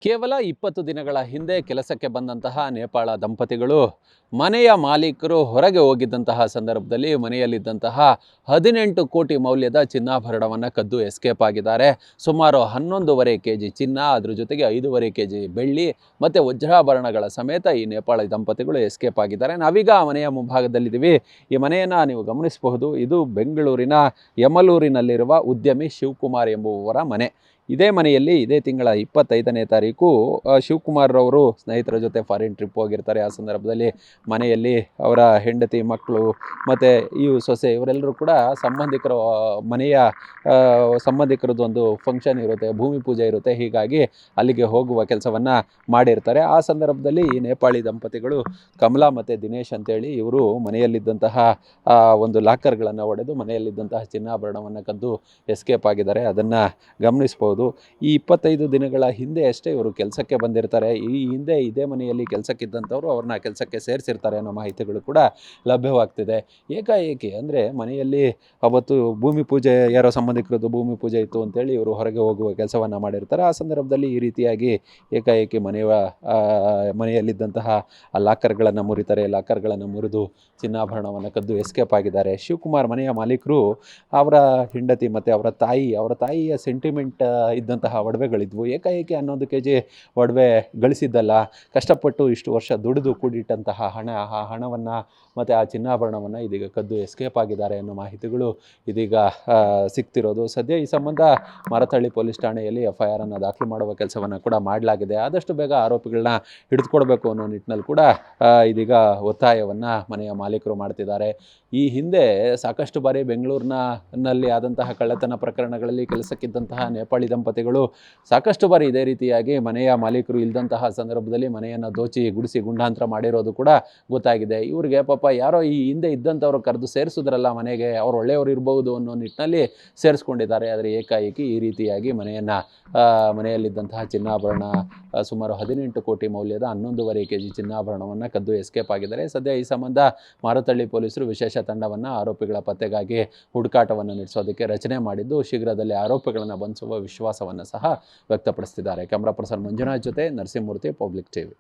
ಕೇವಲ 20 ದಿನಗಳ ಹಿಂದೆ ಕೆಲಸಕ್ಕೆ ಬಂದಂತಹ ನೇಪಾಳ ದಂಪತಿಗಳು ಮನೆಯ ಮಾಲೀಕರು ಹೊರಗೆ ಹೋಗಿದ್ದಂತಹ ಸಂದರ್ಭದಲ್ಲಿ ಮನೆಯಲ್ಲಿದ್ದಂತಹ 18 ಕೋಟಿ ಮೌಲ್ಯದ ಚಿನ್ನಾಭರಣವನ್ನು ಕದ್ದು ಎಸ್ಕೇಪ್ ಆಗಿದ್ದಾರೆ. ಸುಮಾರು 11.5 kg ಚಿನ್ನ, ಅದ್ರ ಜೊತೆಗೆ 5.5 kg ಬೆಳ್ಳಿ ಮತ್ತು ವಜ್ರಾಭರಣಗಳ ಸಮೇತ ಈ ನೇಪಾಳ ದಂಪತಿಗಳು ಎಸ್ಕೇಪ್ ಆಗಿದ್ದಾರೆ. ನಾವೀಗ ಆ ಮನೆಯ ಮುಂಭಾಗದಲ್ಲಿದ್ದೀವಿ. ಈ ಮನೆಯನ್ನು ನೀವು ಗಮನಿಸಬಹುದು. ಇದು ಬೆಂಗಳೂರಿನ ಯಮಲೂರಿನಲ್ಲಿರುವ ಉದ್ಯಮಿ ಶಿವಕುಮಾರ್ ಎಂಬುವವರ ಮನೆ. ಇದೇ ಮನೆಯಲ್ಲಿ ಇದೇ ತಿಂಗಳ 25ನೇ ತಾರೀಕು ಶಿವಕುಮಾರ್ ಅವರು ಸ್ನೇಹಿತರ ಜೊತೆ ಫಾರಿನ್ ಟ್ರಿಪ್ ಹೋಗಿರ್ತಾರೆ. ಆ ಸಂದರ್ಭದಲ್ಲಿ ಮನೆಯಲ್ಲಿ ಅವರ ಹೆಂಡತಿ, ಮಕ್ಕಳು ಮತ್ತು ಈ ಸೊಸೆ ಇವರೆಲ್ಲರೂ ಕೂಡ ಸಂಬಂಧಿಕರ ಮನೆಯ ಸಂಬಂಧಿಕರದ್ದು ಒಂದು ಫಂಕ್ಷನ್ ಇರುತ್ತೆ, ಭೂಮಿ ಪೂಜೆ ಇರುತ್ತೆ. ಹೀಗಾಗಿ ಅಲ್ಲಿಗೆ ಹೋಗುವ ಕೆಲಸವನ್ನು ಮಾಡಿರ್ತಾರೆ. ಆ ಸಂದರ್ಭದಲ್ಲಿ ಈ ನೇಪಾಳಿ ದಂಪತಿಗಳು ಕಮಲಾ ಮತ್ತು ದಿನೇಶ್ ಅಂತೇಳಿ ಇವರು ಮನೆಯಲ್ಲಿದ್ದಂತಹ ಒಂದು ಲಾಕರ್ಗಳನ್ನು ಒಡೆದು ಮನೆಯಲ್ಲಿದ್ದಂತಹ ಚಿನ್ನಾಭರಣವನ್ನು ಕದ್ದು ಎಸ್ಕೇಪ್ ಆಗಿದ್ದಾರೆ. ಅದನ್ನು ಗಮನಿಸ್ಬೋದು. ಈ 25 ದಿನಗಳ ಹಿಂದೆ ಅಷ್ಟೇ ಇವರು ಕೆಲಸಕ್ಕೆ ಬಂದಿರ್ತಾರೆ. ಈ ಹಿಂದೆ ಇದೇ ಮನೆಯಲ್ಲಿ ಕೆಲಸಕ್ಕಿದ್ದಂಥವ್ರು ಅವ್ರನ್ನ ಕೆಲಸಕ್ಕೆ ಸೇರಿಸಿರ್ತಾರೆ ಅನ್ನೋ ಮಾಹಿತಿಗಳು ಕೂಡ ಲಭ್ಯವಾಗ್ತಿದೆ. ಏಕಾಏಕಿ ಅಂದರೆ ಮನೆಯಲ್ಲಿ ಅವತ್ತು ಭೂಮಿ ಪೂಜೆ, ಯಾರೋ ಸಂಬಂಧಿಕರದ್ದು ಭೂಮಿ ಪೂಜೆ ಇತ್ತು ಅಂತೇಳಿ ಇವರು ಹೊರಗೆ ಹೋಗುವ ಕೆಲಸವನ್ನು ಮಾಡಿರ್ತಾರೆ. ಆ ಸಂದರ್ಭದಲ್ಲಿ ಈ ರೀತಿಯಾಗಿ ಏಕಾಏಕಿ ಮನೆಯಲ್ಲಿದ್ದಂತಹ ಆ ಲಾಕರ್ಗಳನ್ನು ಮುರಿತಾರೆ. ಲಾಕರ್ಗಳನ್ನು ಮುರಿದು ಚಿನ್ನಾಭರಣವನ್ನು ಕದ್ದು ಎಸ್ಕೇಪ್ ಆಗಿದ್ದಾರೆ. ಶಿವಕುಮಾರ್ ಮನೆಯ ಮಾಲೀಕರು ಅವರ ಹೆಂಡತಿ ಮತ್ತು ಅವರ ತಾಯಿಯ ಸೆಂಟಿಮೆಂಟ್ ಇದ್ದಂತಹ ಒಡವೆಗಳಿದ್ವು. ಏಕಾಏಕಿ 11 kg ಒಡವೆ ಗಳಿಸಿದ್ದಲ್ಲ, ಕಷ್ಟಪಟ್ಟು ಇಷ್ಟು ವರ್ಷ ದುಡಿದು ಕೂಡಿಟ್ಟಂತಹ ಆ ಹಣವನ್ನು ಮತ್ತು ಆ ಚಿನ್ನಾಭರಣವನ್ನು ಇದೀಗ ಕದ್ದು ಎಸ್ಕೇಪ್ ಆಗಿದ್ದಾರೆ ಅನ್ನೋ ಮಾಹಿತಿಗಳು ಇದೀಗ ಸಿಗ್ತಿರೋದು. ಸದ್ಯ ಈ ಸಂಬಂಧ ಮಾರತಹಳ್ಳಿ ಪೊಲೀಸ್ ಠಾಣೆಯಲ್ಲಿ FIR ಅನ್ನು ದಾಖಲು ಮಾಡುವ ಕೆಲಸವನ್ನು ಕೂಡ ಮಾಡಲಾಗಿದೆ. ಆದಷ್ಟು ಬೇಗ ಆರೋಪಿಗಳನ್ನ ಹಿಡಿದುಕೊಡ್ಬೇಕು ಅನ್ನೋ ನಿಟ್ಟಿನಲ್ಲಿ ಕೂಡ ಇದೀಗ ಒತ್ತಾಯವನ್ನು ಮನೆಯ ಮಾಲೀಕರು ಮಾಡ್ತಿದ್ದಾರೆ. ಈ ಹಿಂದೆ ಸಾಕಷ್ಟು ಬಾರಿ ಬೆಂಗಳೂರಿನಲ್ಲಿ ಆದಂತಹ ಕಳ್ಳತನ ಪ್ರಕರಣಗಳಲ್ಲಿ ಕೆಲಸಕ್ಕಿದ್ದಂತಹ ನೇಪಾಳಿ ದಂಪತಿಗಳು ಸಾಕಷ್ಟು ಬಾರಿ ಇದೇ ರೀತಿಯಾಗಿ ಮನೆಯ ಮಾಲೀಕರು ಇಲ್ಲದಂತಹ ಸಂದರ್ಭದಲ್ಲಿ ಮನೆಯನ್ನು ದೋಚಿ ಗುಡಿಸಿ ಗುಂಡಾಂತರ ಮಾಡಿರೋದು ಕೂಡ ಗೊತ್ತಾಗಿದೆ. ಇವರಿಗೆ ಪಾಪ ಯಾರೋ ಈ ಹಿಂದೆ ಇದ್ದಂಥವ್ರು ಕರೆದು ಸೇರಿಸಿದ್ರಲ್ಲ ಮನೆಗೆ, ಅವ್ರು ಒಳ್ಳೆಯವರು ಇರಬಹುದು ಅನ್ನೋ ನಿಟ್ಟಿನಲ್ಲಿ ಸೇರಿಸ್ಕೊಂಡಿದ್ದಾರೆ. ಆದರೆ ಏಕಾಏಕಿ ಈ ರೀತಿಯಾಗಿ ಮನೆಯಲ್ಲಿದ್ದಂತಹ ಚಿನ್ನಾಭರಣ ಸುಮಾರು 18 ಕೋಟಿ ಮೌಲ್ಯದ 11.5 kg ಚಿನ್ನಾಭರಣವನ್ನು ಕದ್ದು ಎಸ್ಕೇಪ್ ಆಗಿದ್ದಾರೆ. ಸದ್ಯ ಈ ಸಂಬಂಧ ಮಾರತಹಳ್ಳಿ ಪೊಲೀಸರು ವಿಶೇಷ ತಂಡವನ್ನು ಆರೋಪಿಗಳ ಪತ್ತೆಗಾಗಿ ಹುಡುಕಾಟವನ್ನು ನಡೆಸೋದಕ್ಕೆ ರಚನೆ ಮಾಡಿದ್ದು, ಶೀಘ್ರದಲ್ಲೇ ಆರೋಪಿಗಳನ್ನು ಬಂಧಿಸುವ ವಿಶ್ವಾಸವನ್ನು ಸಹ ವ್ಯಕ್ತಪಡಿಸಿದ್ದಾರೆ. ಕ್ಯಾಮ್ರಾ ಪರ್ಸನ್ ಮಂಜುನಾಥ್ ಜೊತೆ ನರಸಿಂಹಮೂರ್ತಿ, ಪಬ್ಲಿಕ್ ಟಿವಿ.